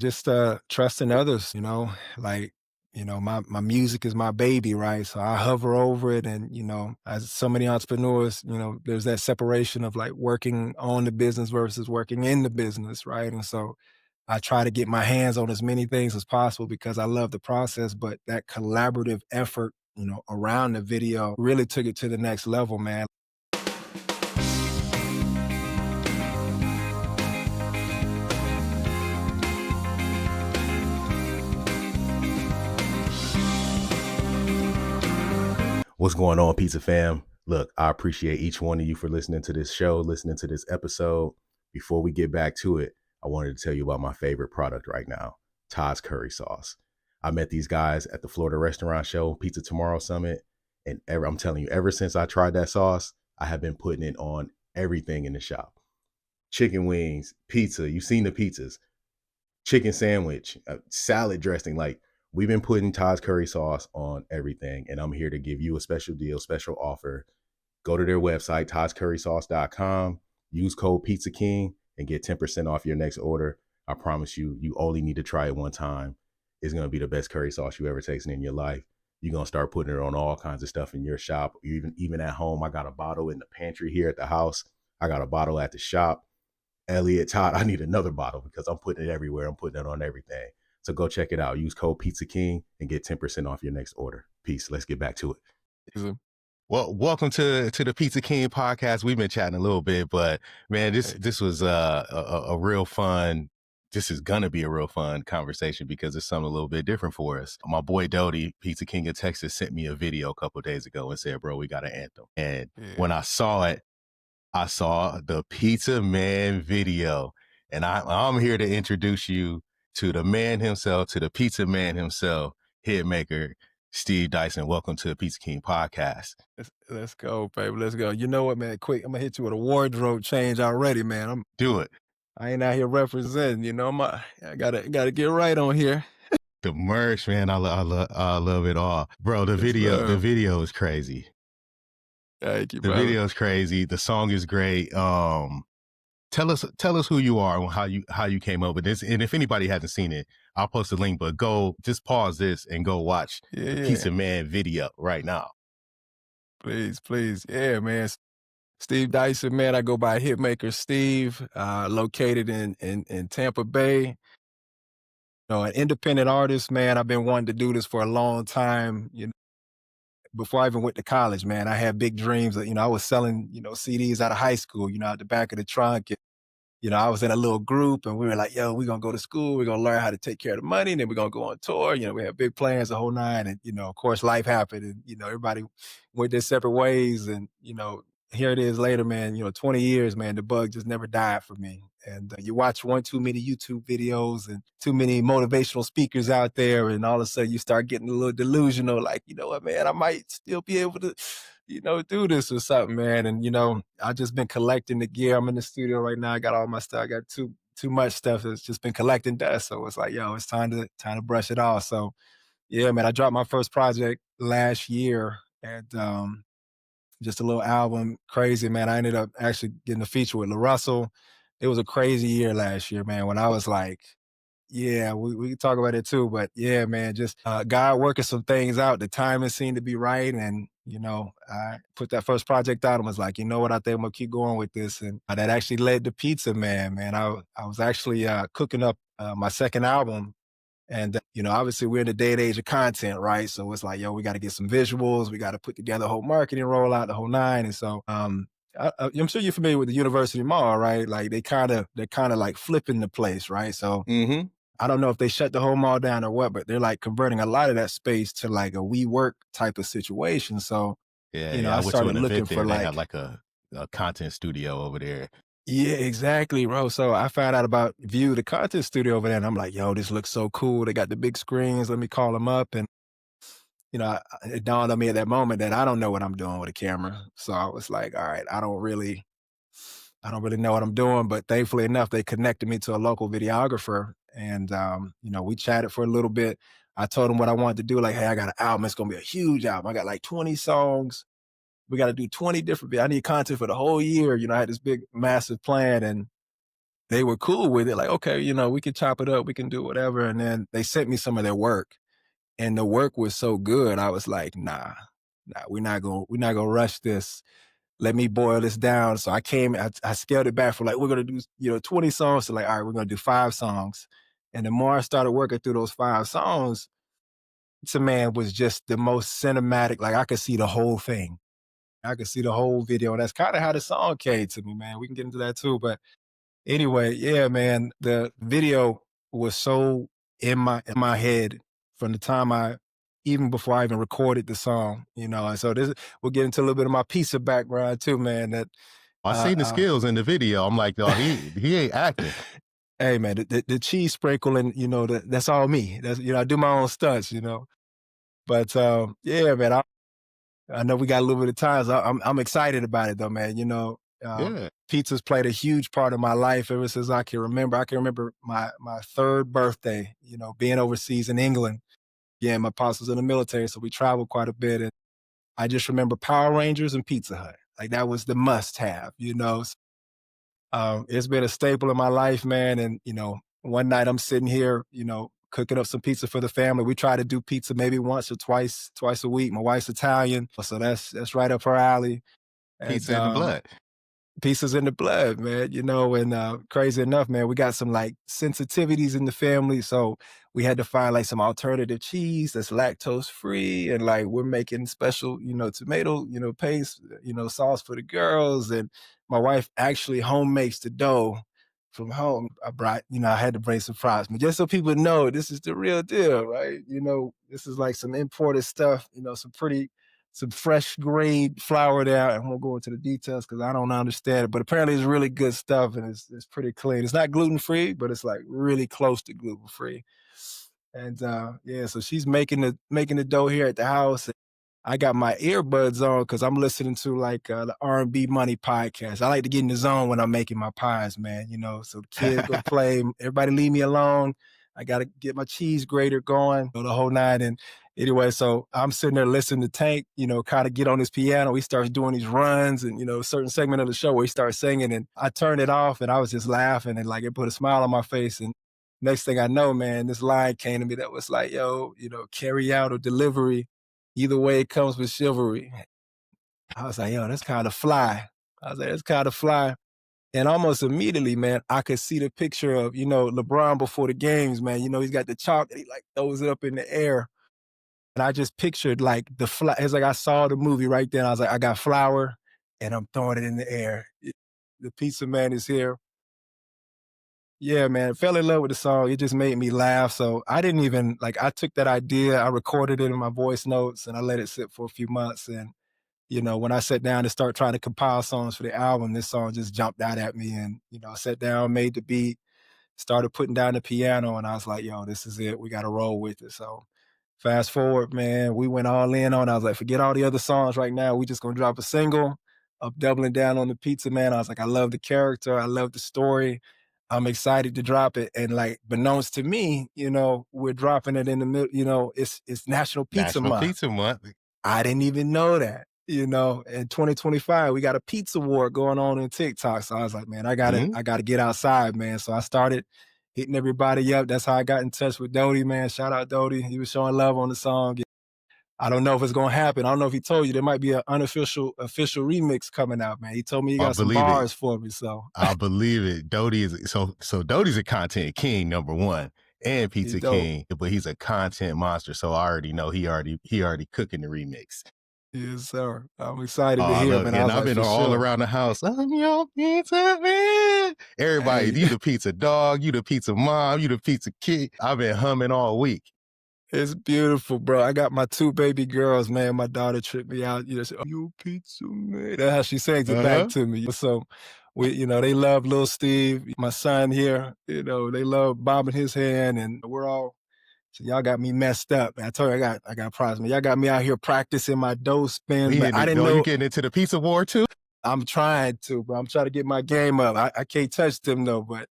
Just trusting others, like, my music is my baby, right? So I hover over it. And, as so many entrepreneurs, there's that separation of like working on the business versus working in the business, right? And so I try to get my hands on as many things as possible because I love the process, but that collaborative effort, around the video really took it to the next level, man. What's going on, Pizza Fam? Look, I appreciate each one of you for listening to this show, listening to this episode. Before we get back to it, I wanted to tell you about my favorite product right now, Todd's Curry Sauce. I met these guys at the Florida Restaurant Show, Pizza Tomorrow Summit, and I'm telling you, ever since I tried that sauce, I have been putting it on everything in the shop. Chicken wings, pizza, you've seen the pizzas, chicken sandwich, salad dressing. Like, we've been putting Todd's curry sauce on everything, and I'm here to give you a special deal, special offer. Go to their website, toddscurrysauce.com, use code Pizza King, and get 10% off your next order. I promise you, you only need to try it one time. It's going to be the best curry sauce you ever tasted in your life. You're going to start putting it on all kinds of stuff in your shop, even at home. I got a bottle in the pantry here at the house. I got a bottle at the shop. Elliot, Todd, I need another bottle because I'm putting it everywhere. I'm putting it on everything. So go check it out. Use code Pizza King and get 10% off your next order. Peace. Let's get back to it. Well, welcome to the Pizza King podcast. We've been chatting a little bit, but man, this was a real fun. This is gonna be a real fun conversation because it's something a little bit different for us. My boy Doty, Pizza King of Texas, sent me a video a couple of days ago and said, "Bro, we got an anthem." And when I saw it, I saw the Pizza Man video, and I'm here to introduce you to the man himself, to the Pizza Man himself, Hitmaker, Steve Dyson. Welcome to the Pizza King podcast. Let's go, baby. Let's go. You know what, man? Quick, I'm gonna hit you with a wardrobe change already, man. Do it. I ain't out here representing. I gotta get right on here. The merch, man. I love it all, bro. The video is crazy. Thank you, the brother. video is crazy. The song is great. Tell us who you are and how you came up with this. And if anybody hasn't seen it, I'll post a link, but just pause this and go watch the Pizza Man video right now. Please. Yeah, man. Steve Dyson, man. I go by Hitmaker Steve, located in Tampa Bay. An independent artist, man. I've been wanting to do this for a long time. Before I even went to college, man, I had big dreams. I was selling, CDs out of high school, out the back of the trunk. And, I was in a little group and we were like, yo, we're going to go to school. We're going to learn how to take care of the money. And then we're going to go on tour. We had big plans, the whole nine. And, of course, life happened and, everybody went their separate ways. And, here it is later, man, 20 years, man, the bug just never died for me. And you watch one too many YouTube videos and too many motivational speakers out there. And all of a sudden you start getting a little delusional, like, you know what, man, I might still be able to, do this or something, man. And, I've just been collecting the gear. I'm in the studio right now. I got all my stuff. I got too much stuff that's just been collecting dust. So it's like, yo, it's time to brush it off. So yeah, man, I dropped my first project last year and, just a little album, crazy, man. I ended up actually getting a feature with LaRussell. It was a crazy year last year, man, when I was like, yeah, we can talk about it too, but yeah, man, just God working some things out. The timing seemed to be right. And, I put that first project out and was like, you know what, I think I'm gonna keep going with this. And that actually led to Pizza Man, man. I was actually cooking up my second album. And, obviously we're in the day and age of content, right? So it's like, yo, we got to get some visuals. We got to put together a whole marketing rollout, the whole nine. And so I'm sure you're familiar with the University Mall, right? Like they're kind of like flipping the place, right? So I don't know if they shut the whole mall down or what, but they're like converting a lot of that space to like a WeWork type of situation. So, I started looking for they had like a content studio over there. Yeah, exactly, bro. So I found out about View, the content studio over there, and I'm like, yo, this looks so cool. They got the big screens. Let me call them up. And, it dawned on me at that moment that I don't know what I'm doing with a camera. So I was like, all right, I don't really know what I'm doing. But thankfully enough, they connected me to a local videographer. And, we chatted for a little bit. I told him what I wanted to do. Like, hey, I got an album. It's going to be a huge album. I got like 20 songs. We got to do 20 different, I need content for the whole year. I had this big, massive plan. And they were cool with it. Like, okay, we can chop it up, we can do whatever. And then they sent me some of their work, and the work was so good. I was like, nah, we're not gonna rush this. Let me boil this down. So I scaled it back from like, we're gonna do, 20 songs to like, all right, we're gonna do 5 songs. And the more I started working through those 5 songs, to man was just the most cinematic. Like I could see the whole thing. I could see the whole video. And that's kind of how the song came to me, man. We can get into that too. But anyway, yeah, man, the video was so in my head from the time even before I even recorded the song, And so this we'll get into a little bit of my pizza background too, man. That I uh, seen the uh skills in the video. I'm like, oh, he ain't acting. hey man, the cheese sprinkling, that's all me. That's I do my own stunts. But yeah, man, I know we got a little bit of time. So I'm excited about it though, man. Yeah. Pizza's played a huge part of my life ever since I can remember. I can remember my third birthday, being overseas in England. Yeah, my pops was in the military, so we traveled quite a bit. And I just remember Power Rangers and Pizza Hut. Like that was the must have. It's been a staple in my life, man. And, one night I'm sitting here, cooking up some pizza for the family. We try to do pizza maybe once or twice a week. My wife's Italian, so that's right up her alley. And Pizza in the blood. pieces in the blood, man, and crazy enough, man, we got some like sensitivities in the family. So we had to find like some alternative cheese that's lactose free. And like we're making special, tomato, paste, sauce for the girls. And my wife actually home makes the dough from home. I had to bring some props, but just so people know this is the real deal, right? This is like some imported stuff, some fresh grade flour there. I won't go into the details because I don't understand it, but apparently it's really good stuff and it's pretty clean. It's not gluten free, but it's like really close to gluten free. And yeah, so she's making the dough here at the house. I got my earbuds on because I'm listening to like the R&B Money podcast. I like to get in the zone when I'm making my pies, man. So the kids go play. Everybody leave me alone. I got to get my cheese grater going, the whole night. And anyway, so I'm sitting there listening to Tank, kind of get on his piano. He starts doing these runs and, a certain segment of the show where he starts singing. And I turned it off and I was just laughing and like it put a smile on my face. And next thing I know, man, this line came to me that was like, yo, carry out or delivery. Either way, it comes with chivalry. I was like, yo, that's kind of fly. I was like, that's kind of fly. And almost immediately, man, I could see the picture of, LeBron before the games, man. He's got the chalk and he like throws it up in the air. And I just pictured like the fly. It's like I saw the movie right then. I was like, I got flour and I'm throwing it in the air. The pizza man is here. Yeah, man, fell in love with the song. It just made me laugh. So I didn't even like I took that idea, I recorded it in my voice notes and I let it sit for a few months. And, when I sat down to start trying to compile songs for the album, this song just jumped out at me. And, I sat down, made the beat, started putting down the piano, and I was like, yo, this is it. We got to roll with it. So fast forward, man, we went all in on it. I was like, forget all the other songs right now. We just gonna drop a single. I'm doubling down on the pizza, man. I was like, I love the character. I love the story. I'm excited to drop it. And like, beknownst to me, we're dropping it in the middle, it's National Pizza National Month. Pizza Month. I didn't even know that. In 2025, we got a pizza war going on in TikTok. So I was like, man, Mhm. I gotta get outside, man. So I started hitting everybody up. That's how I got in touch with Doty, man. Shout out Doty. He was showing love on the song. I don't know if it's gonna happen. I don't know if he told you there might be an unofficial official remix coming out, man. He told me he I got some believe it. bars for me. So I believe it. Doty is so Doty's a content king, number one, and he's pizza dope. king, but he's a content monster. So I already know he already cooking the remix. Yes, sir. I'm excited to Oh, hear, look, man. I and was I've like, been for all sure. around the house. I'm your pizza man. Everybody, Hey, you the pizza dog, you the pizza mom, you the pizza kid. I've been humming all week. it's beautiful, bro. I got my 2 baby girls, man. My daughter tripped me out. She, oh, you pizza man. That's how she sings it back Uh-huh. to me. So they love little Steve, my son here. They love bobbing his hand, and we're all. So y'all got me messed up. I told you I got problems. Y'all got me out here practicing my dough spins, We but hitting I it. didn't Oh, you know. getting into the pizza war too? I'm trying to, bro. I'm trying to get my game up. I can't touch them though, but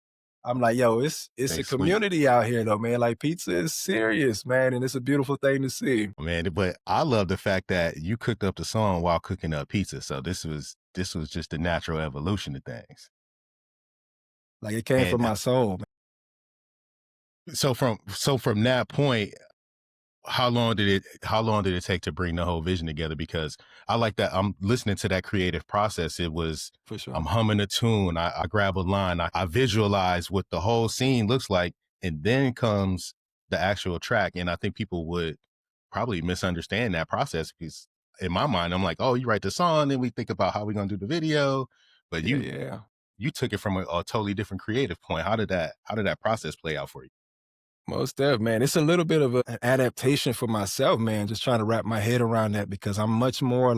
I'm like, yo, it's They a sweet. community out here though, man. Like pizza is serious, man, and it's a beautiful thing to see. Man, but I love the fact that you cooked up the song while cooking up pizza. So this was just the natural evolution of things. Like it came And from my soul. so from that point, how long did it take to bring the whole vision together? Because I like that I'm listening to that creative process. It was For sure. I'm humming a tune, I grab a line, I visualize what the whole scene looks like, and then comes the actual track. And I think people would probably misunderstand that process because in my mind, I'm like, oh, you write the song, then we think about how we're gonna do the video. But Yeah, you yeah. you took it from a totally different creative point. How did that process play out for you? Most def, man. It's a little bit of an adaptation for myself, man, just trying to wrap my head around that because I am much more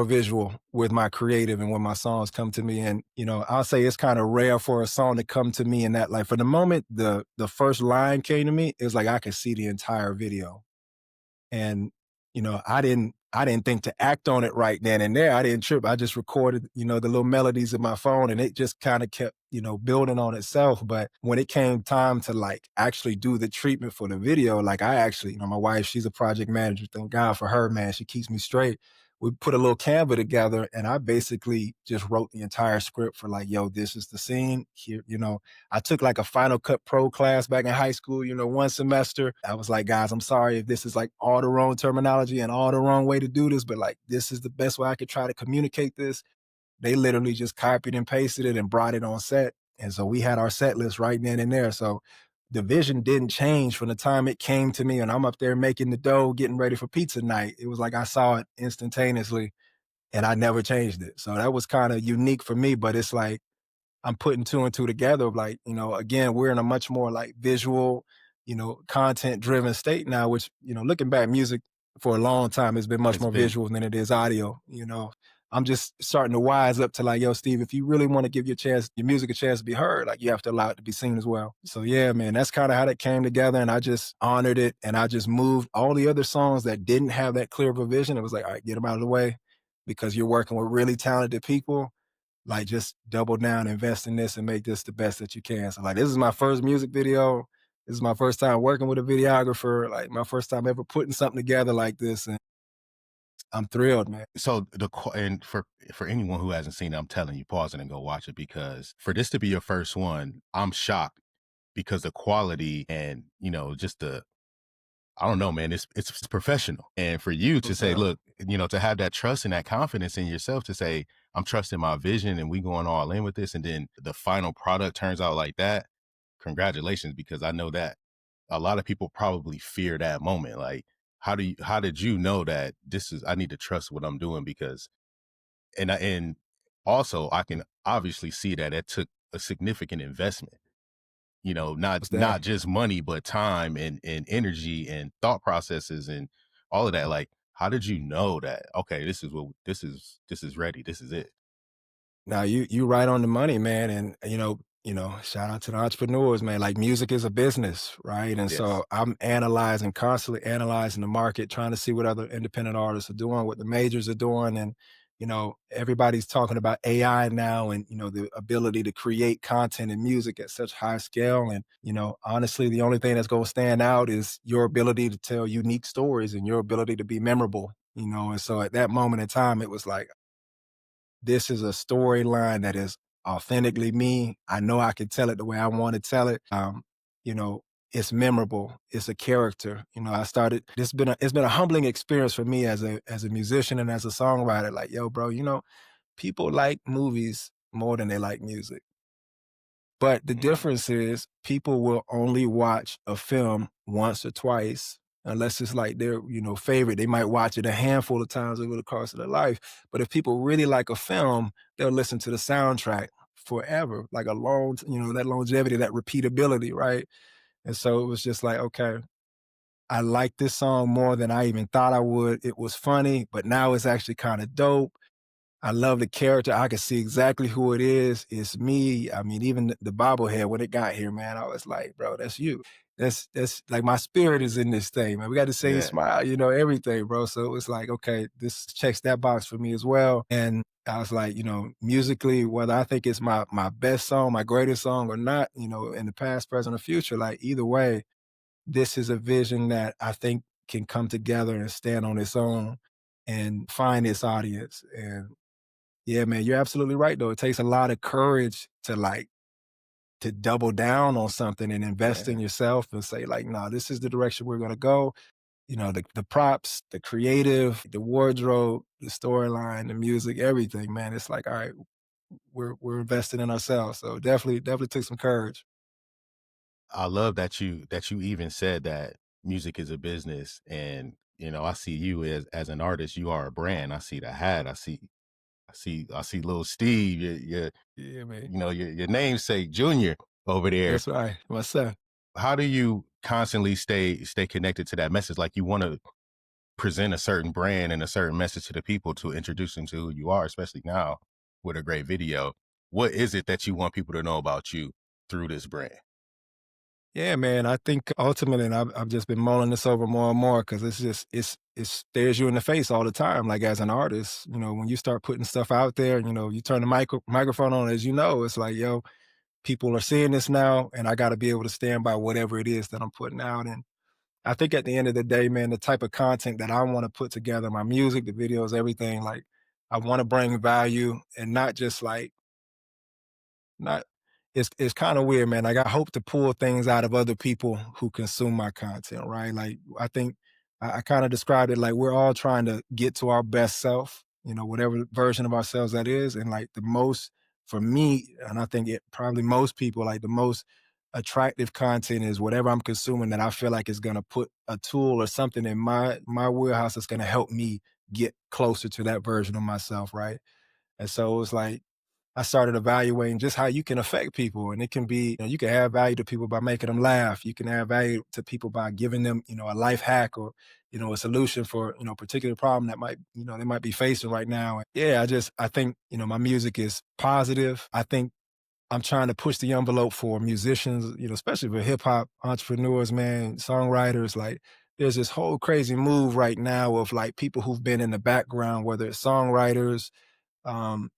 visual with my creative and when my songs come to me. And, I'll say it's kind of rare for a song to come to me in that like for the moment the first line came to me, it was like I could see the entire video. And, I didn't think to act on it right then and there. I didn't trip. I just recorded, the little melodies in my phone and it just kind of kept, building on itself. But when it came time to like actually do the treatment for the video, like I actually, my wife, she's a project manager. Thank God for her, man. She keeps me straight. We put a little Canva together and I basically just wrote the entire script for like, yo, this is the scene here. I took like a Final Cut Pro class back in high school, one semester. I was like, guys, I'm sorry if this is like all the wrong terminology and all the wrong way to do this, but like this is the best way I could try to communicate this. They literally just copied and pasted it and brought it on set. And so we had our set list right then and there. So the vision didn't change from the time it came to me and I'm up there making the dough, getting ready for pizza night. It was like I saw it instantaneously and I never changed it. So that was kind of unique for me, but it's like I'm putting two and two together of like, again, we're in a much more like visual, content driven state now, which, looking back, music for a long time has been much It's more been visual than it is audio. I'm just starting to wise up to like, yo, Steve, if you really want to give your music a chance to be heard, like you have to allow it to be seen as well. So yeah, man, that's kind of how that came together. And I just honored it and I just moved all the other songs that didn't have that clear of a vision. It was like, all right, get them out of the way because you're working with really talented people, like just double down, invest in this and make this the best that you can. So like this is my first music video. This is my first time working with a videographer, like my first time ever putting something together like this. And I'm thrilled, man. so and for anyone who hasn't seen it, I'm telling you, pause it and go watch it because for this to be your first one, I'm shocked because the quality and just the I don't know, man, it's professional. And for you to say, Profound. look, to have that trust and that confidence in yourself to say, I'm trusting my vision and we going all in with this, and then the final product turns out like that. Congratulations, because I know that a lot of people probably fear that moment. Like, how did you know that I need to trust what I'm doing? Because and also I can obviously see that it took a significant investment, What's not that? just money, but time and energy and thought processes and all of that. Like, how did you know that, okay, this is ready, this is it? Now you right on the money, man. And shout out to the entrepreneurs, man. Like music is a business, right? And Yes. so I'm constantly analyzing the market, trying to see what other independent artists are doing, what the majors are doing. And, everybody's talking about AI now and, the ability to create content and music at such high scale. And, honestly, the only thing that's gonna stand out is your ability to tell unique stories and your ability to be memorable. And so at that moment in time, it was like this is a storyline that is authentically me. I know I can tell it the way I want to tell it. You know, it's memorable. It's a character. I started. It's been a humbling experience for me as a musician and as a songwriter. Like, yo, bro, people like movies more than they like music. But the Mhm. difference is people will only watch a film once or twice unless it's like their, favorite. They might watch it a handful of times over the course of their life. But if people really like a film, they'll listen to the soundtrack forever, like that longevity, that repeatability, right? And so it was just like, okay, I like this song more than I even thought I would. It was funny, but now it's actually kind of dope. I love the character. I can see exactly who it is. It's me. I mean, even the bobblehead when it got here, man, I was like, bro, that's you. That's like my spirit is in this thing, man. We got the same Yeah. smile, everything, bro. So it was like, okay, this checks that box for me as well. And I was like, musically, whether I think it's my best song, my greatest song or not, in the past, present, or future, like either way, this is a vision that I think can come together and stand on its own and find its audience. And Yeah, man, you're absolutely right, though. It takes a lot of courage to, like, to double down on something and invest Yeah. in yourself and say, like, "No, this is the direction we're gonna go." You know, the props, the creative, the wardrobe, the storyline, the music, everything, man. It's like, all right, we're investing in ourselves. So definitely took some courage. I love that you even said that music is a business, and you know, I see you as an artist. You are a brand. I see the hat. I see little Steve. Yeah, man. You know your namesake Junior over there. That's right. My son. How do you constantly stay connected to that message? Like you want to present a certain brand and a certain message to the people to introduce them to who you are, especially now with a great video. What is it that you want people to know about you through this brand? Yeah, man. I think ultimately, and I've just been mulling this over more and more because it's just it stares you in the face all the time. Like as an artist, you know, when you start putting stuff out there, you know, you turn the microphone on, as you know, it's like, yo, people are seeing this now, and I got to be able to stand by whatever it is that I'm putting out. And I think at the end of the day, man, the type of content that I want to put together, my music, the videos, everything, like I want to bring value and not just like not it's kind of weird, man. Like I hope to pull things out of other people who consume my content, right? Like I think I kind of described it like we're all trying to get to our best self, you know, whatever version of ourselves that is. And like the most for me, and I think it probably most people, like the most attractive content is whatever I'm consuming that I feel like is gonna put a tool or something in my wheelhouse that's gonna help me get closer to that version of myself, right? And so it's like I started evaluating just how you can affect people. And it can be, you know, you can add value to people by making them laugh. You can add value to people by giving them, you know, a life hack or, you know, a solution for, you know, a particular problem that might, you know, they might be facing right now. And yeah, I think, you know, my music is positive. I think I'm trying to push the envelope for musicians, you know, especially for hip hop entrepreneurs, man, songwriters. Like, there's this whole crazy move right now of like people who've been in the background, whether it's songwriters,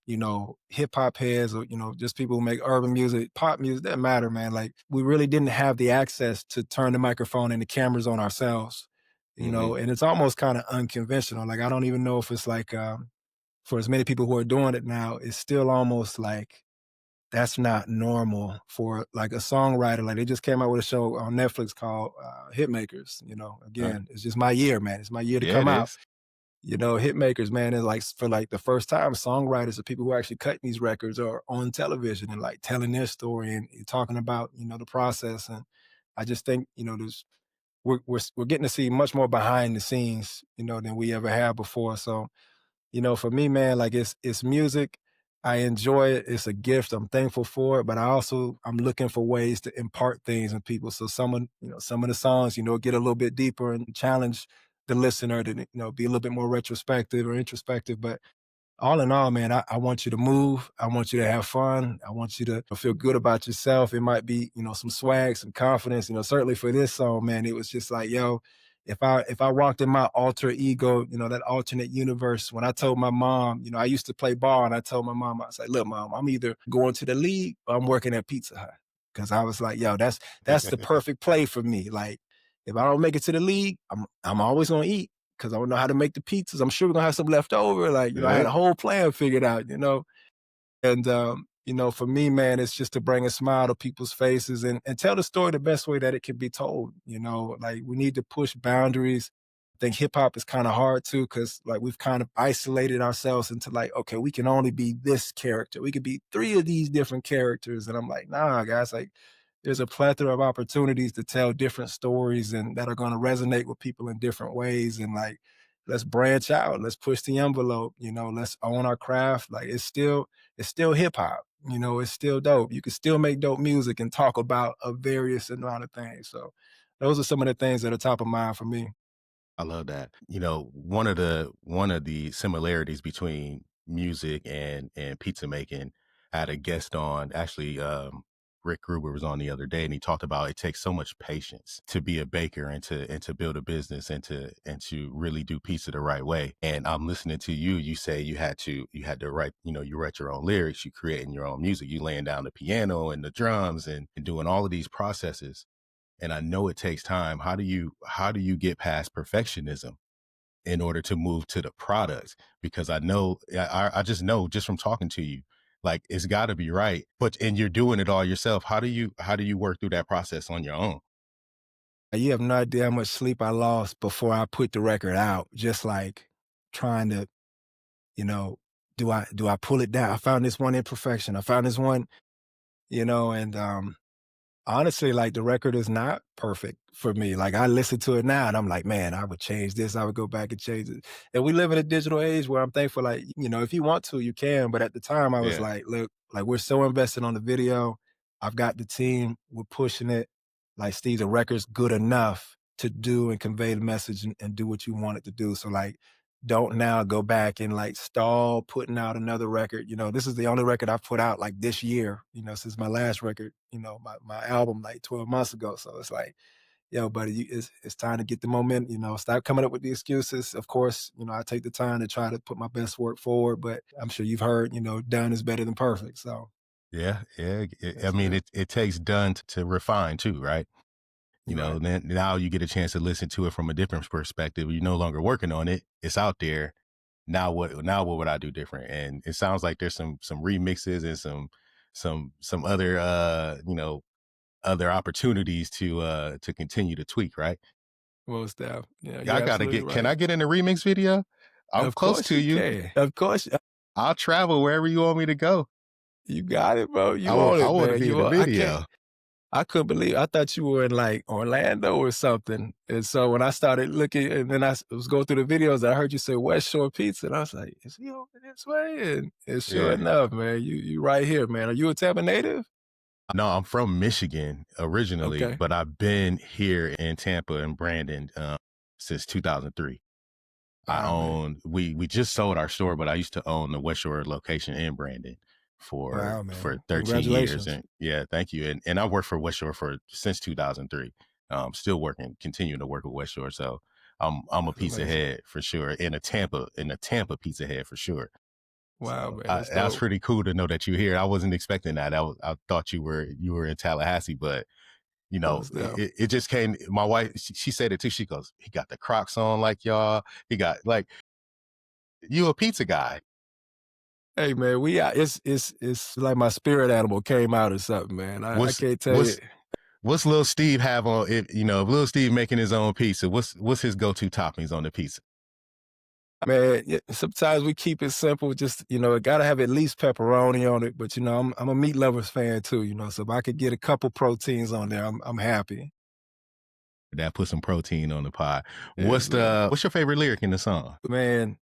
you know, hip hop heads or, you know, just people who make urban music, pop music, doesn't matter, man. Like we really didn't have the access to turn the microphone and the cameras on ourselves, you Hmm. know, and it's almost kind of unconventional. Like I don't even know if it's like for as many people who are doing it now, it's still almost like that's not normal for like a songwriter. Like they just came out with a show on Netflix called Hitmakers. You know, again, it's just my year, man. It's my year to Yeah, come it out. is. You know, hit makers, man, is like for like the first time, songwriters are people who actually cut these records are on television and like telling their story and talking about, you know, the process. And I just think, you know, we're getting to see much more behind the scenes, you know, than we ever have before. So you know, for me, man, like it's music. I enjoy it. It's a gift. I'm thankful for it. But I'm looking for ways to impart things in people. So some of the songs, you know, get a little bit deeper and challenge the listener to, you know, be a little bit more retrospective or introspective. But all in all, man, I want you to move. I want you to have fun. I want you to feel good about yourself. It might be, you know, some swag, some confidence. You know, certainly for this song, man, it was just like, yo, if I walked in my alter ego, you know, that alternate universe, when I told my mom, you know, I used to play ball and I told my mom, I was like, look, mom, I'm either going to the league or I'm working at Pizza Hut. Cause I was like, yo, that's the perfect play for me. Like, if I don't make it to the league, I'm always gonna eat because I don't know how to make the pizzas. I'm sure we're gonna have some left over. Like, you know, I had Yeah. a whole plan figured out, you know. And you know, for me, man, it's just to bring a smile to people's faces and tell the story the best way that it can be told. You know, like we need to push boundaries. I think hip hop is kind of hard too, because like we've kind of isolated ourselves into like, okay, we can only be this character. We could be three of these different characters. And I'm like, nah, guys, like there's a plethora of opportunities to tell different stories and that are going to resonate with people in different ways. And like, let's branch out. Let's push the envelope. You know, let's own our craft. Like it's still hip hop. You know, it's still dope. You can still make dope music and talk about a various amount of things. So those are some of the things that are top of mind for me. I love that. You know, one of the similarities between music and pizza making, I had a guest on, actually, Rick Gruber was on the other day, and he talked about it takes so much patience to be a baker and to build a business and to really do pizza the right way. And I'm listening to you. You say you had to write, you know, you write your own lyrics, you creating your own music, you laying down the piano and the drums and doing all of these processes. And I know it takes time. How do you get past perfectionism in order to move to the product, because I know I just know just from talking to you, like it's got to be right. But and you're doing it all yourself. How do you work through that process on your own? You have no idea how much sleep I lost before I put the record out, just like trying to, you know, do I pull it down? I found this one imperfection. I found this one, and honestly, like the record is not perfect for me. Like I listen to it now and I'm like, man, I would change this. I would go back and change it. And we live in a digital age where I'm thankful, like, if you want to, you can. But at the time I was Yeah, like, look, like we're so invested on the video. I've got the team, we're pushing it. Like Steve, the record's good enough to do and convey the message and do what you want it to do. So like don't now go back and like stall putting out another record. This is the only record I've put out like this year, since my last record, my album like 12 months ago. So it's like, yo, buddy, it's time to get the momentum, stop coming up with the excuses. Of course, I take the time to try to put my best work forward, but I'm sure you've heard, done is better than perfect. So yeah, yeah. I that's mean, real. it takes done to refine too, right? You're right. Then now you get a chance to listen to it from a different perspective. You're no longer working on it. It's out there. Now what would I do different? And it sounds like there's some remixes and some other other opportunities to continue to tweak, right? Most deaf. Yeah, Yeah, I you're gotta absolutely get can right. I get in the remix video? I'm Of close course to you you. can. Of course. I'll travel wherever you want me to go. You got it, bro. I You want on I it, want to man. be in You the are, I can't video. I couldn't believe I thought you were in like Orlando or something. And so when I started looking and then was going through the videos, I heard you say West Shore Pizza. And I was like, is he over this way? And sure Yeah. enough, man, you right here, man. Are you a Tampa native? No, I'm from Michigan originally, Okay. but I've been here in Tampa and Brandon since 2003. I Wow, man. own we just sold our store, but I used to own the West Shore location in Brandon Wow, for man. 13 years. Congratulations. And yeah, thank you. And I worked for West Shore for since 2003. Still working, continuing to work with West Shore. So I'm a That's pizza amazing. head for sure, and a Tampa pizza head for sure. Wow, So man. That's that's dope. pretty cool to know that you're here. I wasn't expecting that. I thought you were in Tallahassee, but Most dope. it just came. My wife, she said it too. She goes, he got the Crocs on like y'all. He got like, you a pizza guy. Hey man, it's like my spirit animal came out or something, man. I What's can't tell you. what's what's Lil Steve have on it? If Lil Steve making his own pizza, what's his go-to toppings on the pizza? Man, sometimes we keep it simple. Just it gotta have at least pepperoni on it. But I'm a meat lovers fan too. So if I could get a couple proteins on there, I'm happy. That put some protein on the pie. Yes, sir. What's your favorite lyric in the song? Man,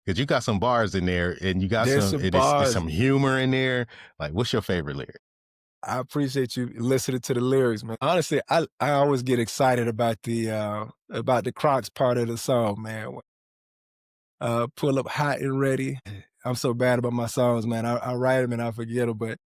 Because you got some bars in there, and you got there's some. some It's bars. some humor in there. Like, what's your favorite lyric? I appreciate you listening to the lyrics, man. Honestly, I always get excited about the Crocs part of the song, man. Pull up hot and ready. I'm so bad about my songs, man. I write them and I forget them, but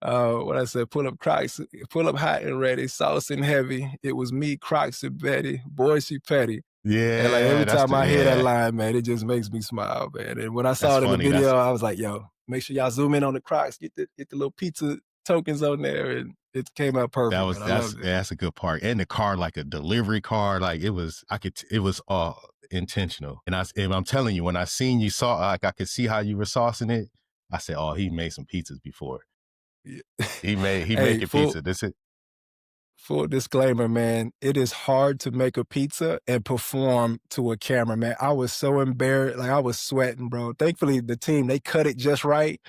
what I said, pull up Crocs, pull up hot and ready, sauce and heavy. It was me, Crocs and Betty. Boy, she petty. And like Yeah, every that's time the I hear that yeah. line, man, it just makes me smile, man. And when I That's saw it in the funny. video, I was like, yo, make sure y'all zoom in on the Crocs, get the little pizza tokens on there, and it came out perfect, man. I loved it. That's a good part. And the car, like a delivery car, like it was all intentional. And I'm telling you, when I seen you saw, like I could see how you were saucing it. I said, oh, he made some pizzas before. Yeah. He Hey, making full pizza. This is Full disclaimer, man, it is hard to make a pizza and perform to a camera, man. I was so embarrassed, like I was sweating, bro. Thankfully, the team, they cut it just right.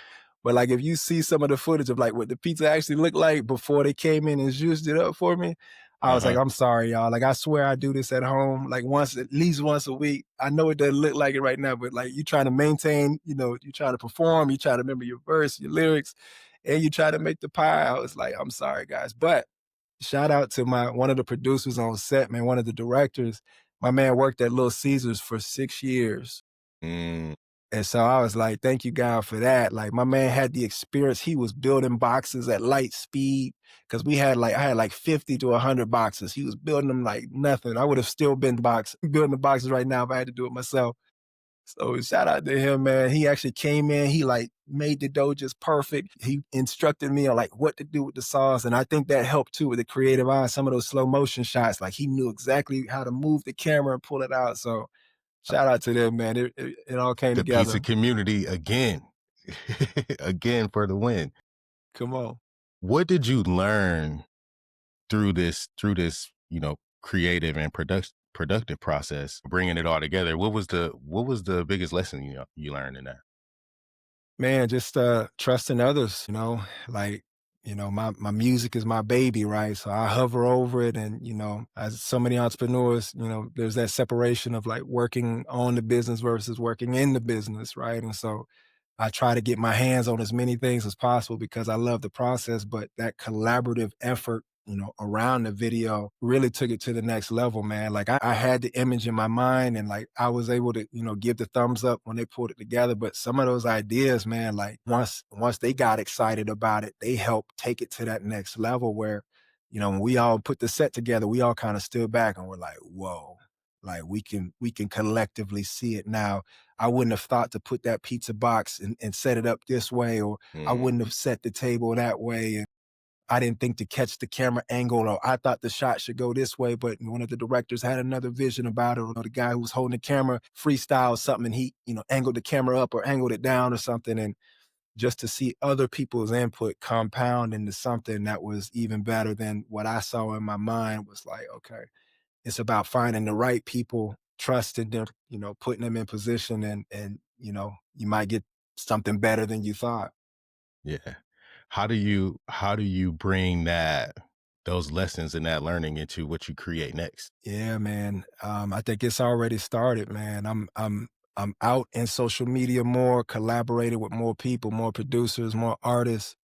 But like if you see some of the footage of like what the pizza actually looked like before they came in and juiced it up for me, I was like, uh-huh. I'm sorry, y'all. Like I swear I do this at home, like once, at least once a week. I know it doesn't look like it right now, but like you trying to maintain, you try to perform, you try to remember your verse, your lyrics, and you try to make the pie. I was like, I'm sorry, guys. But shout out to my one of the producers on set, man, one of the directors. My man worked at Little Caesars for 6 years. Mm, And so I was like, thank you, God, for that. Like my man had the experience. He was building boxes at light speed because I had like 50 to 100 boxes. He was building them like nothing. I would have still been building the boxes right now if I had to do it myself. So shout out to him, man. He actually came in, he like made the dough just perfect. He instructed me on like what to do with the sauce. And I think that helped too with the creative eye. Some of those slow motion shots, like he knew exactly how to move the camera and pull it out. So Shout out to them, man. It all came The pizza together. community again, again for the win. Come on. What did you learn through this, creative and productive process, bringing it all together? What was the biggest lesson you learned in that? Man, just, trusting others, like, my music is my baby, right? So I hover over it and, as so many entrepreneurs, there's that separation of, like, working on the business versus working in the business, right? And so I try to get my hands on as many things as possible because I love the process, but that collaborative effort, around the video really took it to the next level, man. Like I had the image in my mind and like I was able to, give the thumbs up when they pulled it together. But some of those ideas, man, like once they got excited about it, they helped take it to that next level where, when we all put the set together, we all kind of stood back and we're like, whoa, like we can collectively see it now. I wouldn't have thought to put that pizza box and set it up this way, or I Mm, wouldn't have set the table that way. And I didn't think to catch the camera angle, or I thought the shot should go this way, but one of the directors had another vision about it, or the guy who was holding the camera freestyled something and he, angled the camera up or angled it down or something. And just to see other people's input compound into something that was even better than what I saw in my mind was like, okay, it's about finding the right people, trusting them, putting them in position and you might get something better than you thought. yeah. How do you bring those lessons and that learning into what you create next? Yeah, man. I think it's already started, man. I'm out in social media more, collaborating with more people, more producers, more artists.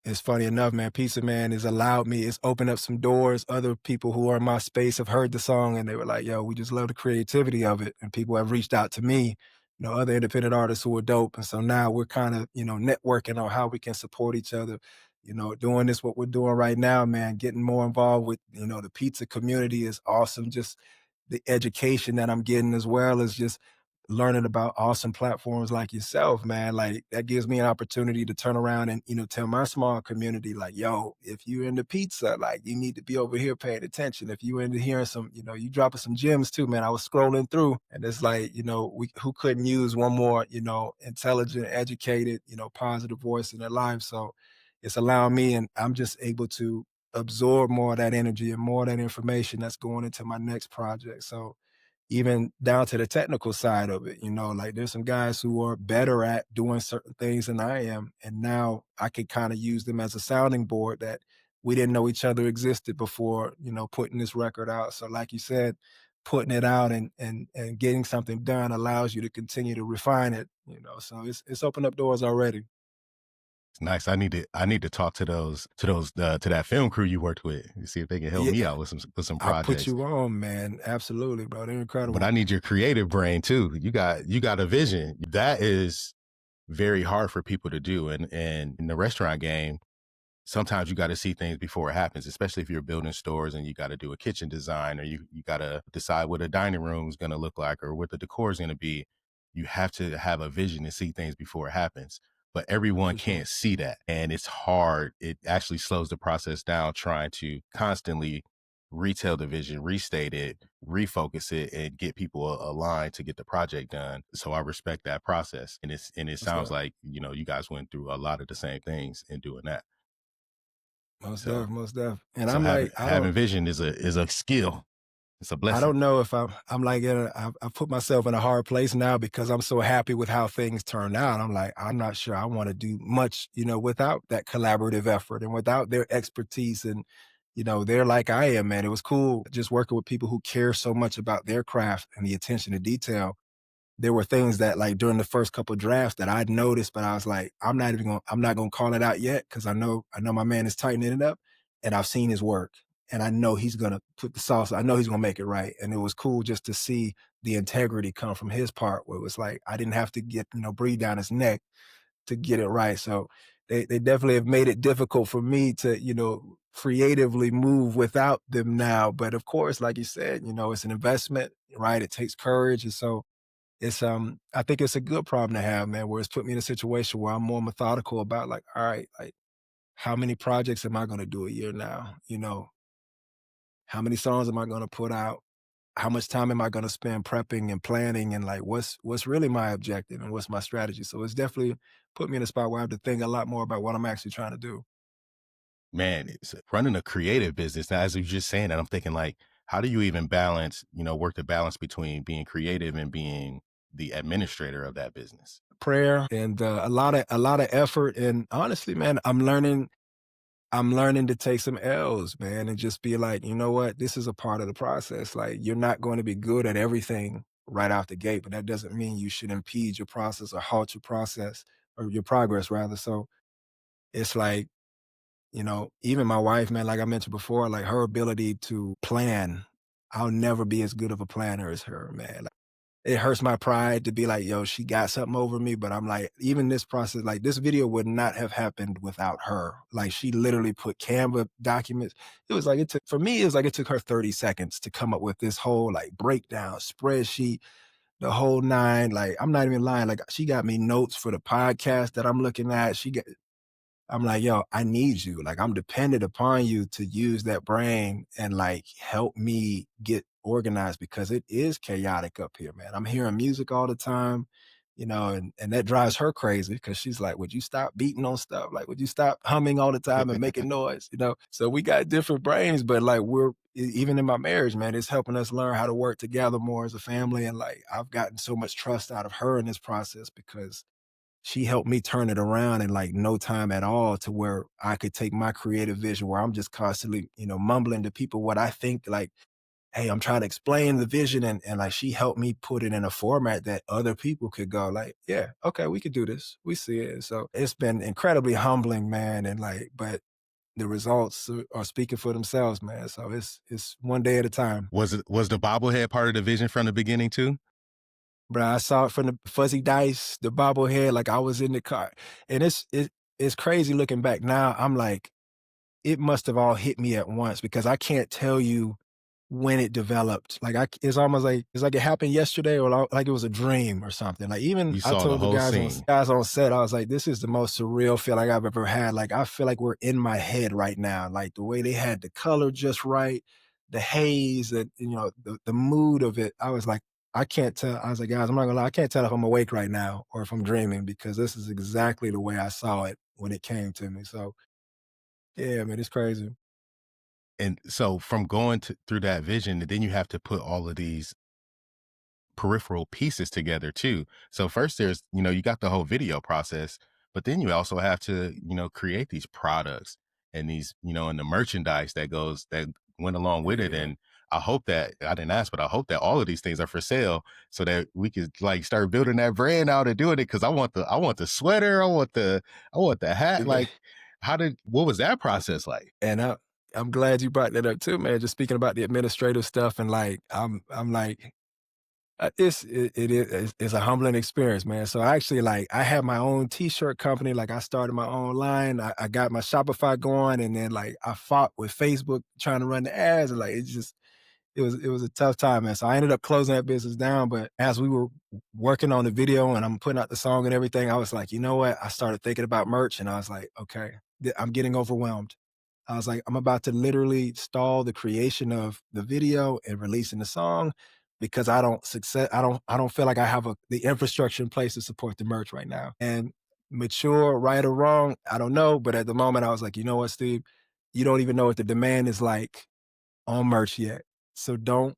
It's funny enough, man. Pizza Man has allowed me. It's opened up some doors. Other people who are in my space have heard the song and they were like, "Yo, we just love the creativity of it." And people have reached out to me, other independent artists who are dope. And so now we're kind of, networking on how we can support each other, doing this, what we're doing right now, man, getting more involved with, the pizza community is awesome. Just the education that I'm getting as well as just learning about awesome platforms like yourself, man. Like that gives me an opportunity to turn around and, tell my small community, like, yo, if you're into pizza, like you need to be over here paying attention. If you're into hearing some, you dropping some gems too, man. I was scrolling through and it's like, who couldn't use one more, intelligent, educated, positive voice in their life. So it's allowing me and I'm just able to absorb more of that energy and more of that information that's going into my next project. So even down to the technical side of it, like there's some guys who are better at doing certain things than I am. And now I can kind of use them as a sounding board that we didn't know each other existed before, putting this record out. So like you said, putting it out and getting something done allows you to continue to refine it, So it's opened up doors already. It's nice. I need to talk to that film crew you worked with and see if they can help Yeah, me out with some I'll put projects. you on, man. Absolutely, bro. They're But I incredible. need your creative brain too. You got a vision. That is very hard for people to do. And in the restaurant game, sometimes you got to see things before it happens, especially if you're building stores and you got to do a kitchen design or you got to decide what a dining room is going to look like or what the decor is going to be. You have to have a vision and see things before it happens. But everyone For sure. can't see that. And it's hard. It actually slows the process down trying to constantly retell the vision, restate it, refocus it, and get people aligned to get the project done. So I respect that process. And it Most sounds definitely. like, you guys went through a lot of the same things in doing that. Most So definitely. Most definitely. And so I'm having like, having vision is a skill. It's a I blessing. don't know if I'm like I've put myself in a hard place now because I'm so happy with how things turned out. I'm like, I'm not sure I want to do much, without that collaborative effort and without their expertise. And, they're like I am, man. It was cool just working with people who care so much about their craft and the attention to detail. There were things that like during the first couple drafts that I'd noticed, but I was like, I'm not gonna call it out yet because I know my man is tightening it up and I've seen his work and I know he's gonna put the sauce, I know he's gonna make it right. And it was cool just to see the integrity come from his part where it was like I didn't have to get, breathe down his neck to get it right. So they definitely have made it difficult for me to, creatively move without them now. But of course, like you said, it's an investment, right? It takes courage. And so I think it's a good problem to have, man, where it's put me in a situation where I'm more methodical about like, all right, like how many projects am I gonna do a year now? How many songs am I gonna put out? how much time am I gonna spend prepping and planning and like what's really my objective and what's my strategy? So it's definitely put me in a spot where I have to think a lot more about what I'm actually trying to do. Man, it's running a creative business. Now, as you just saying that, I'm thinking like, how do you even balance, work the balance between being creative and being the administrator of that business? Prayer and a lot of effort. And honestly, man, I'm learning to take some L's, man, and just be like, you know what? This is a part of the process. Like, you're not going to be good at everything right out the gate, but that doesn't mean you should impede your process or halt your process or your progress, rather. So it's like, even my wife, man, like I mentioned before, like her ability to plan, I'll never be as good of a planner as her, man. It hurts my pride to be like, yo, she got something over me. But I'm like, even this process, like this video would not have happened without her. Like she literally put Canva documents. It was like it took for me, it was like it took her 30 seconds to come up with this whole like breakdown, spreadsheet, the whole nine. Like, I'm not even lying. Like she got me notes for the podcast that I'm looking at. I'm like, yo, I need you. Like, I'm dependent upon you to use that brain and like help me get organized because it is chaotic up here, man. I'm hearing music all the time, and that drives her crazy because she's like, would you stop beating on stuff? Like, would you stop humming all the time and making noise? So we got different brains, but like even in my marriage, man, it's helping us learn how to work together more as a family. And like, I've gotten so much trust out of her in this process because she helped me turn it around in like no time at all to where I could take my creative vision where I'm just constantly, mumbling to people what I think like, hey, I'm trying to explain the vision and like she helped me put it in a format that other people could go like, yeah, okay, we could do this. We see it. So it's been incredibly humbling, man. And like, but the results are speaking for themselves, man. So it's one day at a time. Was the bobblehead part of the vision from the beginning too? Bro, I saw it from the fuzzy dice, the bobblehead, like I was in the car. And it's crazy looking back now. I'm like, it must have all hit me at once because I can't tell you when it developed. Like it's almost like it's like it happened yesterday or like it was a dream or something. Like even You I saw the told the whole guys on scene. guys on set, I was like, this is the most surreal feeling I've ever had. Like I feel like we're in my head right now. Like the way they had the color just right, the haze, and the mood of it. I was like, I can't tell. I was like, guys, I'm not gonna lie, I can't tell if I'm awake right now or if I'm dreaming because this is exactly the way I saw it when it came to me. So yeah, man, it's crazy. And so from going through that vision, then you have to put all of these peripheral pieces together too. So first there's, you got the whole video process, but then you also have to, create these products and these, and the merchandise that went along with it. Yeah. And I hope that I didn't ask, but I hope that all of these things are for sale so that we could like start building that brand out and doing it. Cause I want the sweater, I want the hat. Like what was that process like? And I'm glad you brought that up too, man. Just speaking about the administrative stuff and like I'm like it's a humbling experience, man. So I actually like I have my own t-shirt company. Like I started my own line. I got my Shopify going, and then like I fought with Facebook trying to run the ads, and like it was a tough time, man. So I ended up closing that business down. But as we were working on the video and I'm putting out the song and everything, I was like, you know what? I started thinking about merch, and I was like, okay, I'm getting overwhelmed. I was like, I'm about to literally stall the creation of the video and releasing the song because I don't feel like I have the infrastructure in place to support the merch right now. And mature, right or wrong, I don't know. But at the moment, I was like, you know what, Steve? You don't even know what the demand is like on merch yet. So don't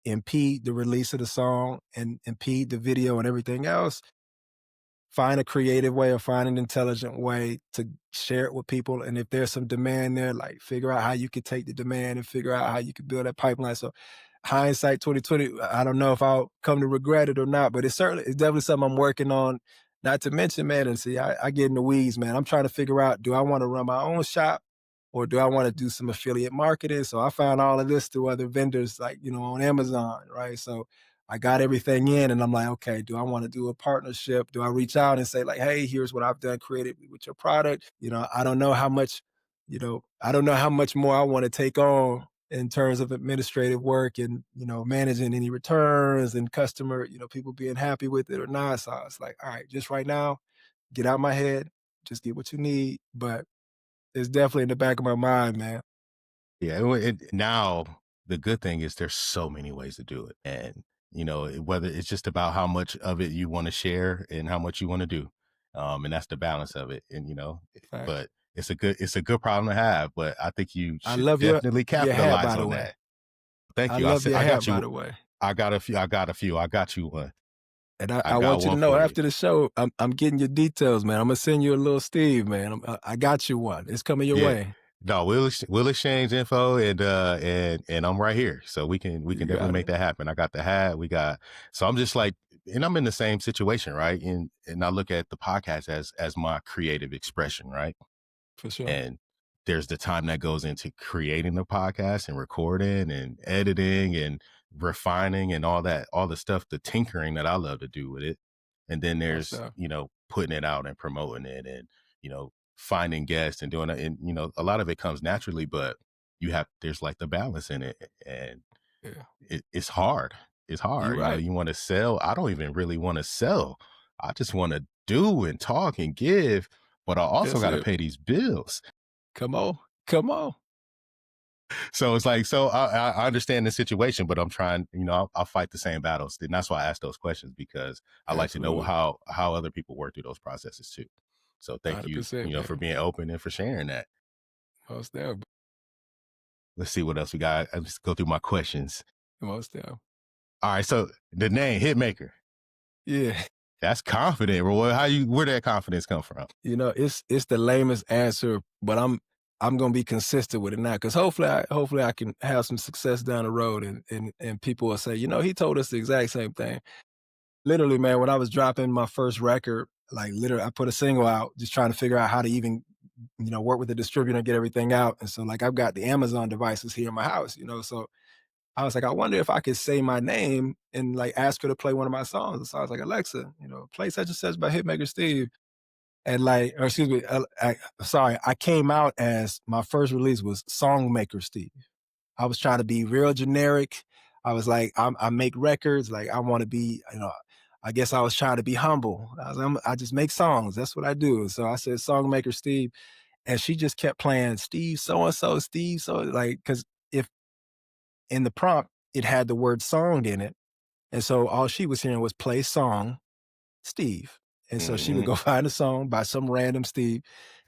impede the release of the song and impede the video and everything else. Find a creative way or find an intelligent way to share it with people. And if there's some demand there, like figure out how you could take the demand and figure out how you could build that pipeline. So hindsight 2020, I don't know if I'll come to regret it or not, but it's definitely something I'm working on. Not to mention, man, and see, I get in the weeds, man. I'm trying to figure out, do I want to run my own shop or do I want to do some affiliate marketing? So I found all of this through other vendors, like, on Amazon, right? So I got everything in and I'm like, okay, do I want to do a partnership? Do I reach out and say like, hey, here's what I've done creatively with your product? I don't know how much, I don't know how much more I want to take on in terms of administrative work and, managing any returns and customer, people being happy with it or not. So I was like, all right, just right now, get out my head, just get what you need. But it's definitely in the back of my mind, man. Yeah, now the good thing is there's so many ways to do it. And, whether it's just about how much of it you want to share and how much you want to do. And that's the balance of it. And, Facts. but it's a good problem to have, but I think you I should love definitely your hat, capitalize by the on way. that. Thank I you. love your I hat, got by you. the way. I got a few. I got a few. I got you one. And I I got want you to one know for you. after the show, I'm getting your details, man. I'm gonna send you a little Steve, man. I got you one. It's coming your Yeah. way. No, we'll exchange info and I'm right here. So we can You definitely got make it. that happen. I got the hat. So I'm just like, and I'm in the same situation, right? And I look at the podcast as my creative expression, right? For sure. And there's the time that goes into creating the podcast and recording and editing and refining and all the stuff, the tinkering that I love to do with it. And then Most there's, stuff. putting it out and promoting it and, finding guests and doing it. And, a lot of it comes naturally, but there's like the balance in it. And Yeah. it's hard. It's You hard. right. You want to sell. I don't even really want to sell. I just want to do and talk and give, but I also That's got to it. pay these bills. Come on. Come on. So it's like, so I understand the situation, but I'm trying, I'll fight the same battles. And that's why I ask those questions, because I like to know Absolutely. how other people work through those processes too. So thank you, 100%, for man. being open and for sharing that. Most definitely. Let's see what else we got. I'll just go through my questions. Most definitely. All right. So the name Hitmaker, Yeah. that's confident. Bro. Where that confidence come from? It's the lamest answer, but I'm gonna be consistent with it now because hopefully I can have some success down the road and people will say, he told us the exact same thing. Literally, man, when I was dropping my first record, like literally I put a single out just trying to figure out how to even, work with the distributor and get everything out. And so like I've got the Amazon devices here in my house, so I was like, I wonder if I could say my name and like ask her to play one of my songs. So I was like, Alexa, play such and such by Hitmaker Steve. And like, or excuse me, sorry, I came out as my first release was Songmaker Steve. I was trying to be real generic. I was like, I make records. Like, I want to be, I guess I was trying to be humble. I just make songs. That's what I do. So I said Songmaker Steve. And she just kept playing Steve so and so, Steve. So, like, because if in the prompt, it had the word song in it. And so all she was hearing was play song Steve. And so she would Hmm. go find a song by some random Steve.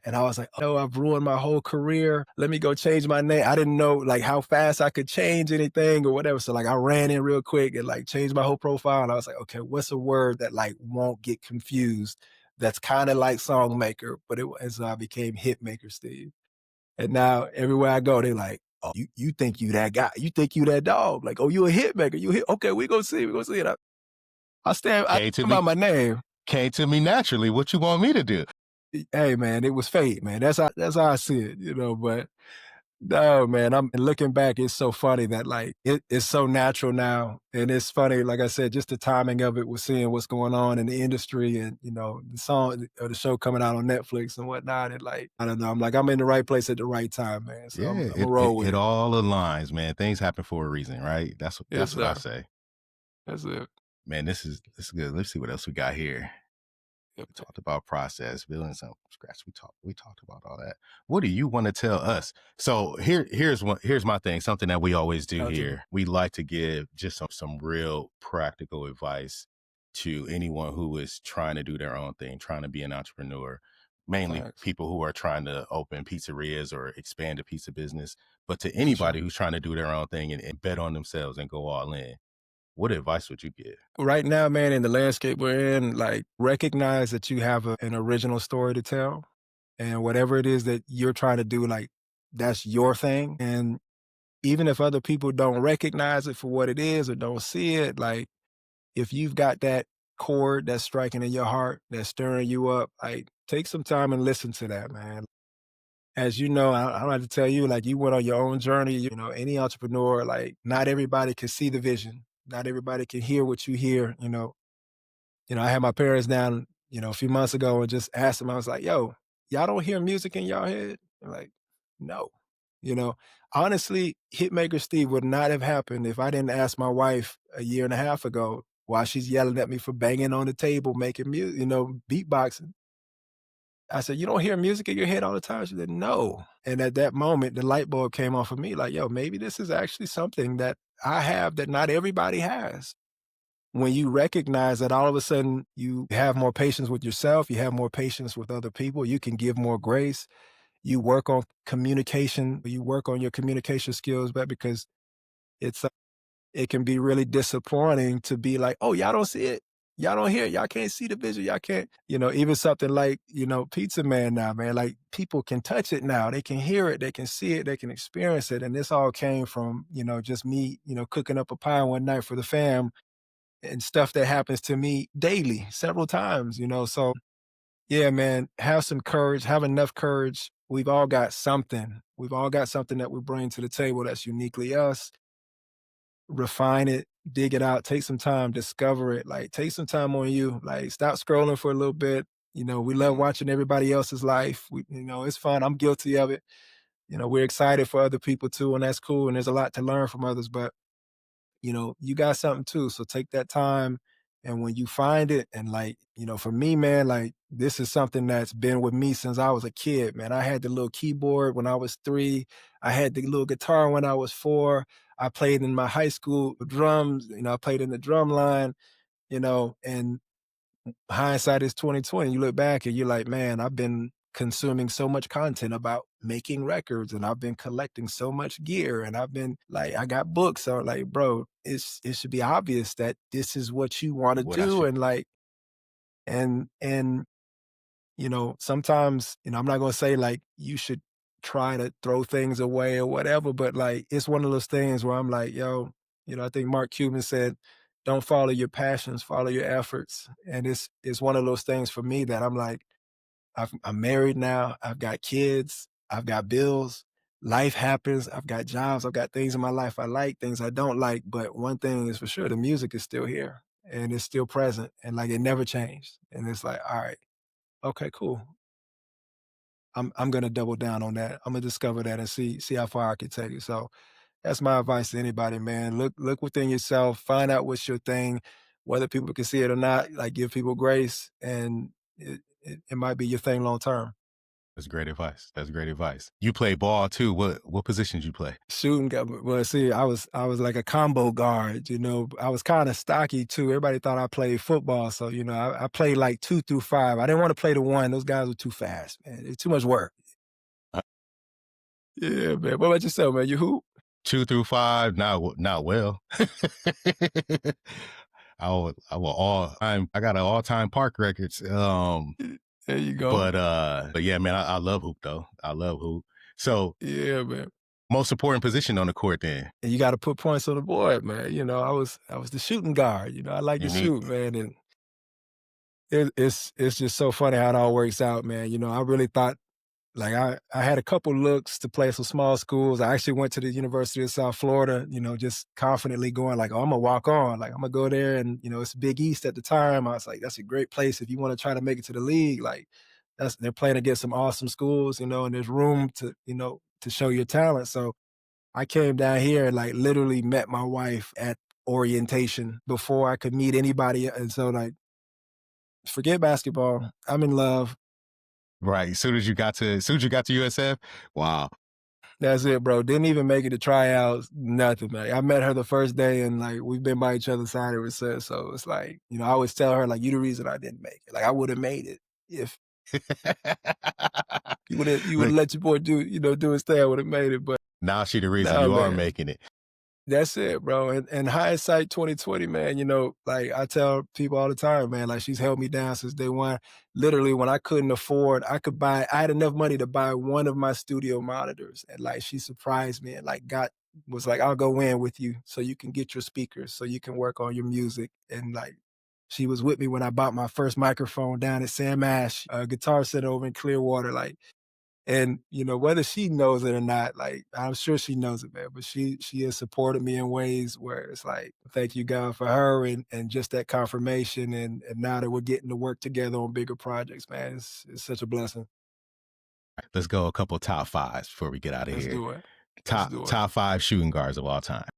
And I was like, oh, I've ruined my whole career. Let me go change my name. I didn't know like how fast I could change anything or whatever. So like I ran in real quick and like changed my whole profile. And I was like, okay, what's a word that like won't get confused? That's kind of like song maker, but and so I became Hitmaker Steve. And now everywhere I go, they're like, oh, you think you that guy. You think you that dog. Like, oh, you a hit maker. You hit. Okay, we go see. We go see it. I stand Came to by me, my name. came to me naturally. What you want me to do? Hey man, it was fate, man. That's how I see it, But no, man, I'm looking back, it's so funny that like it's so natural now. And it's funny, like I said, just the timing of it with seeing what's going on in the industry and the song or the show coming out on Netflix and whatnot. And like, I don't know, I'm like, I'm in the right place at the right time, man. So Yeah, I'm gonna it, roll it with it it. all aligns, man. Things happen for a reason, right? That's what Yes, that's what I sir. say. That's it. Man, this is good. Let's see what else we got here. Yep. We talked about process, building something from scratch. We talked about all that. What do you want to tell us? So here's my thing. Something that we always do Talk to me. here. We like to give just some real practical advice to anyone who is trying to do their own thing, trying to be an entrepreneur. Mainly Thanks. people who are trying to open pizzerias or expand a pizza business, but to For sure. anybody who's trying to do their own thing and bet on themselves and go all in. What advice would you give? Right now, man, in the landscape we're in, like recognize that you have an original story to tell. And whatever it is that you're trying to do, like that's your thing. And even if other people don't recognize it for what it is or don't see it, like if you've got that chord that's striking in your heart, that's stirring you up, like take some time and listen to that, man. As you know, I don't have to tell you, like you went on your own journey, any entrepreneur, like not everybody can see the vision. Not everybody can hear what you hear. I had my parents down, a few months ago and just asked them, I was like, yo, y'all don't hear music in y'all head? They're like, no. You know, honestly, Hitmaker Steve would not have happened if I didn't ask my wife a year and a half ago why she's yelling at me for banging on the table, making music, beatboxing. I said, "You don't hear music in your head all the time?" She said, "No." And at that moment, the light bulb came on for me like, yo, maybe this is actually something that I have that not everybody has. When you recognize that all of a sudden you have more patience with yourself, you have more patience with other people, you can give more grace, you work on communication, you work on your communication skills, but because it's it can be really disappointing to be like, "Oh, y'all don't see it. Y'all don't hear it. Y'all can't see the vision. Y'all can't," even something like, Pizza Man now, man, like people can touch it now. They can hear it, they can see it, they can experience it. And this all came from, just me, cooking up a pie one night for the fam and stuff that happens to me daily, several times. So yeah, man, have some courage, have enough courage. We've all got something. We've all got something that we bring to the table that's uniquely us. Refine it, dig it out, take some time, discover it. Like, take some time on you. Like, stop scrolling for a little bit. We love watching everybody else's life. It's fun. I'm guilty of it. We're excited for other people too, and that's cool. And there's a lot to learn from others. But you got something too. So take that time. And when you find it, and like, for me, man, like this is something that's been with me since I was a kid, man. I had the little keyboard when I was 3. I had the little guitar when I was 4. I played in my high school drums, I played in the drum line, and hindsight is 2020. You look back and you're like, man, I've been consuming so much content about making records, and I've been collecting so much gear, and I've been like, I got books. So like, bro, it should be obvious that this is what you want to What I do. should And like, and sometimes, I'm not gonna say like you should try to throw things away or whatever, but like it's one of those things where I'm like, yo, I think Mark Cuban said, don't follow your passions, follow your efforts. And it's one of those things for me that I'm like, I'm married now, I've got kids, I've got bills, life happens, I've got jobs, I've got things in my life I like, things I don't like. But one thing is for sure, the music is still here and it's still present, and like it never changed. And it's like, all right, okay, cool. I'm gonna double down on that. I'm gonna discover that and see how far I can take it. So that's my advice to anybody, man. Look within yourself, find out what's your thing, whether people can see it or not. Like, give people grace, and it might be your thing long term. That's great advice. That's great advice. You play ball too. What positions you play? Shooting got well. See, I was like a combo guard. I was kind of stocky too. Everybody thought I played football, so I played like 2 through 5. I didn't want to play the one. Those guys were too fast, man. It's too much work. Uh, Yeah, man. What about yourself, man? You hoop? 2 through 5, not well. I will all time. I got an all time park records. There you go. But yeah, man, I love hoop though. I love hoop. So Yeah, man. most important position on the court then. And you got to put points on the board, man. I was the shooting guard. I like to You need shoot, man, and it's just so funny how it all works out, man. I really thought like I had a couple looks to play some small schools. I actually went to the University of South Florida, just confidently going like, oh, I'm gonna walk on, like I'm gonna go there, and it's Big East at the time. I was like, that's a great place if you want to try to make it to the league. Like they're playing against some awesome schools, and there's room to show your talent. So I came down here and like literally met my wife at orientation before I could meet anybody. And so like, forget basketball. I'm in love. right. As soon as you got to USF, wow. That's it, bro. Didn't even make it to tryouts, nothing, man. I met her the first day and like we've been by each other's side ever since. So it's like, I always tell her, like, you the reason I didn't make it. Like I would have made it if you would have Look, let your boy do his thing, I would have made it. But now she the reason no, you are man. making it. That's it, bro. And hindsight 2020, man, like I tell people all the time, man, like she's held me down since day one. Literally, when I couldn't afford, I had enough money to buy one of my studio monitors. And like she surprised me and like was like, I'll go in with you so you can get your speakers, so you can work on your music. And like she was with me when I bought my first microphone down at Sam Ash, Guitar Center over in Clearwater. Like, and whether she knows it or not, like I'm sure she knows it, man. But she has supported me in ways where it's like, thank you God for her, and just that confirmation, and now that we're getting to work together on bigger projects, man, it's such a blessing. Let's go a couple top fives before we get out of Let's here. do it. Let's Top do it. top five shooting guards of all time.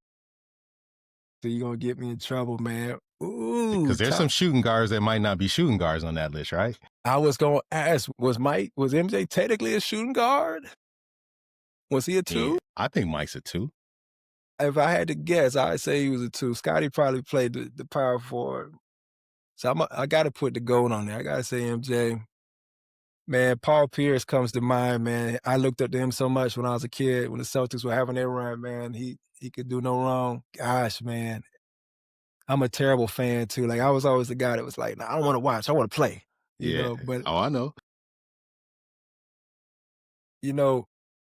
So you're gonna get me in trouble, man. Ooh, Because there's some shooting guards that might not be shooting guards on that list, right? I was gonna ask, was MJ technically a shooting guard? Was he a Yeah, 2? I think Mike's a 2. If I had to guess, I'd say he was a 2. Scotty probably played the power forward. So I gotta put the GOAT on there. I gotta say MJ. Man, Paul Pierce comes to mind, man. I looked up to him so much when I was a kid, when the Celtics were having their run, man. He could do no wrong. Gosh, man. I'm a terrible fan too. Like I was always the guy that was like, "Nah, I don't wanna watch, I wanna play." You Yeah. know, but Oh, I know. you know,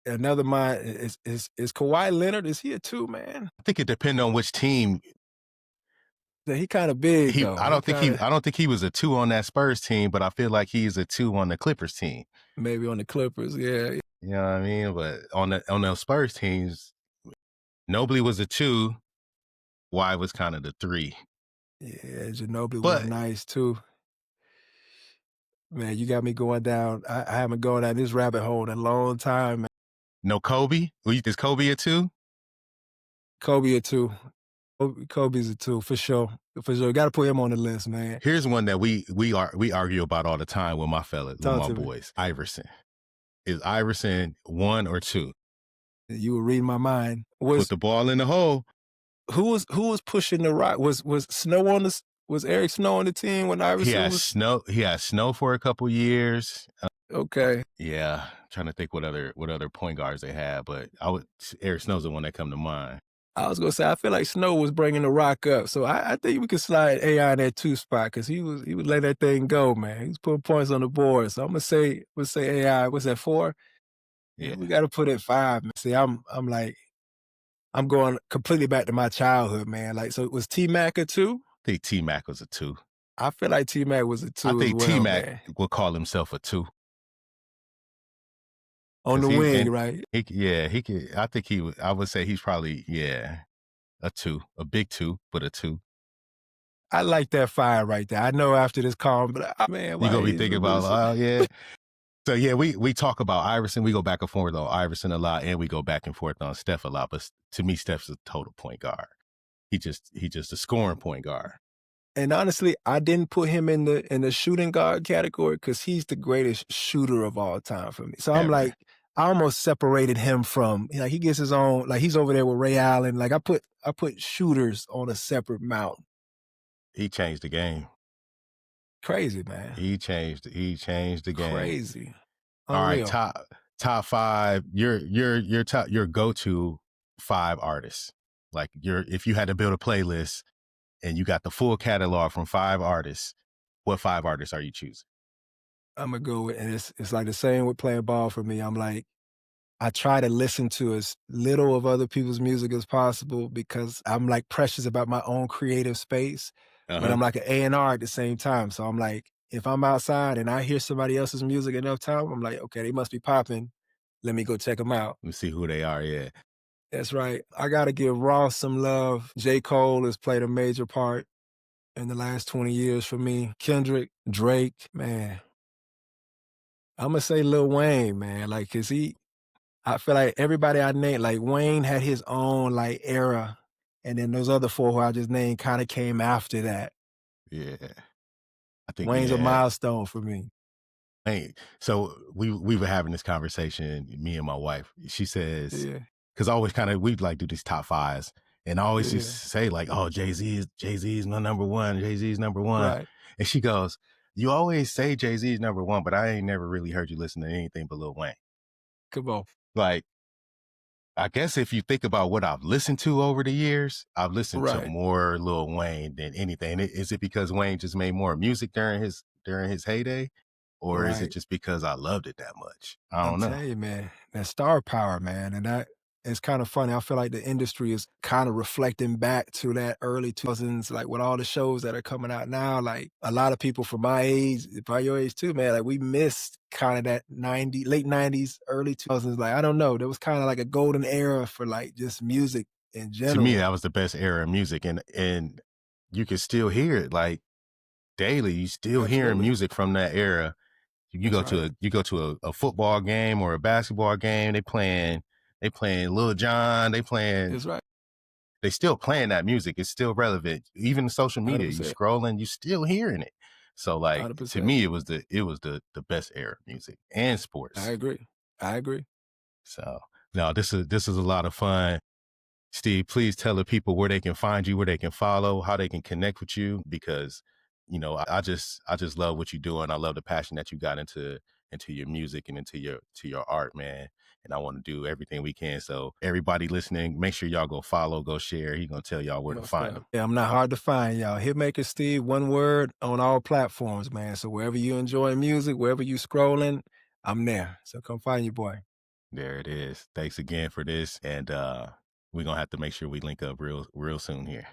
another mind is Kawhi Leonard, is he a 2, man? I think it depends on which team. Yeah, he kinda big though. He kinda I don't think he was a 2 on that Spurs team, but I feel like he's a 2 on the Clippers team. maybe on the Clippers, yeah. You know what I mean? But on those Spurs teams, Nobly was a 2. Y was kind of the 3. Yeah, Ginobili was But nice too. Man, you got me going down. I haven't gone down this rabbit hole in a long time, man. no Kobe. Is Kobe a 2? Kobe a 2. Kobe's a 2 for sure. For sure. Gotta put him on the list, man. Here's one that we argue about all the time with with Talk my to me. boys. Iverson. Is Iverson 1 or 2? You were reading my mind. Put the ball in the hole. Who was pushing the rock? Was Snow on the was Eric Snow on the team when Iverson was He had Snow for a couple years. okay? Yeah, trying to think what other point guards they had, but Eric Snow's the one that come to mind. I was gonna say I feel like Snow was bringing the rock up, so I think we could slide AI in that 2 spot because he was letting that thing go, man. He was putting points on the board. So I'm gonna say AI. What's that 4? Yeah, Yeah, we got to put it at 5. Man. See, I'm like I'm going completely back to my childhood, man. Like, so it was T Mac a 2? I think T Mac was a 2. I feel like T Mac was a I 2 as think T well, Mac man. would call himself a 2 On because the wing, right? he could. I think he would. I would say he's probably a 2, a big 2, but a 2. I like that 5 right there. I know after this call, but man, You why gonna be is thinking what about, is oh yeah. So yeah, we talk about Iverson. We go back and forth on Iverson a lot, and we go back and forth on Steph a lot. But to me, Steph's a total point guard. He just a scoring point guard. And honestly, I didn't put him in the shooting guard category because he's the greatest shooter of all time for me. So I'm Ever. like, I almost separated him from like he gets his own like he's over there with Ray Allen. Like I put shooters on a separate mountain. He changed the game. Crazy, man. He changed the game. Crazy. All right, Unreal. top 5. Your go to 5 artists. Like if you had to build a playlist and you got the full catalog from 5 artists, what 5 artists are you choosing? I'm gonna go with, and it's like the same with playing ball for me. I'm like, I try to listen to as little of other people's music as possible because I'm like precious about my own creative space, Uh but huh. I'm like an A&R at the same time. So I'm like, if I'm outside and I hear somebody else's music enough time, I'm like, okay, they must be popping. Let me go check them out. Let's see who they are. Yeah, That's right. I gotta give Ross some love. J. Cole has played a major part in the last 20 years for me. Kendrick, Drake, man. I'm gonna say Lil Wayne, man. Like, cause I feel like everybody I named, like Wayne had his own like era, and then those other 4 who I just named kind of came after that. yeah. I think Wayne's a yeah. milestone for me. Hey, so we were having this conversation, me and my wife. She says, Yeah, because I always kind of we like do these top 5s, and I always yeah, just say like, oh, Jay-Z is my number 1. Jay-Z's number 1, right. and she goes, you always say Jay-Z's number 1, but I ain't never really heard you listen to anything but Lil Wayne. Come on, Like, I guess if you think about what I've listened to over the years, I've listened to right, more Lil Wayne than anything. Is it because Wayne just made more music during his heyday, or is it right. just because I loved it that much? I I'm don't know. telling you, man, that star power, man, and that it's kind of funny. I feel like the industry is kind of reflecting back to that early 2000s, like with all the shows that are coming out now. Like a lot of people from my age, probably your age too, man. Like we missed kind of that late 90s, early 2000s. Like I don't know, there was kind of like a golden era for like just music in To me, general. that was the best era of music, and you can still hear it like daily. You still hearing Absolutely, music from that era. that's right. You go to a football game or a basketball game. They playing Lil Jon. They playing That's right. they still playing that music. It's still relevant. Even social media, you 100%. scrolling, you still hearing it. So like to 100%. me, it was the best era of music and I sports. agree. I agree. So no, this is a lot of fun. Steve, please tell the people where they can find you, where they can follow, how they can connect with you, because I just love what you're doing. I love the passion that you got into your music and into your art, man. And I want to do everything we can. So everybody listening, make sure y'all go follow, go share. He's gonna tell y'all where to Most find stuff. him. Yeah, I'm not hard to find, y'all. Hitmaker Steve, one word on all platforms, man. So wherever you enjoy music, wherever you scrolling, I'm there. So come find your boy. There it is. Thanks again for this. And we're gonna have to make sure we link up real soon here.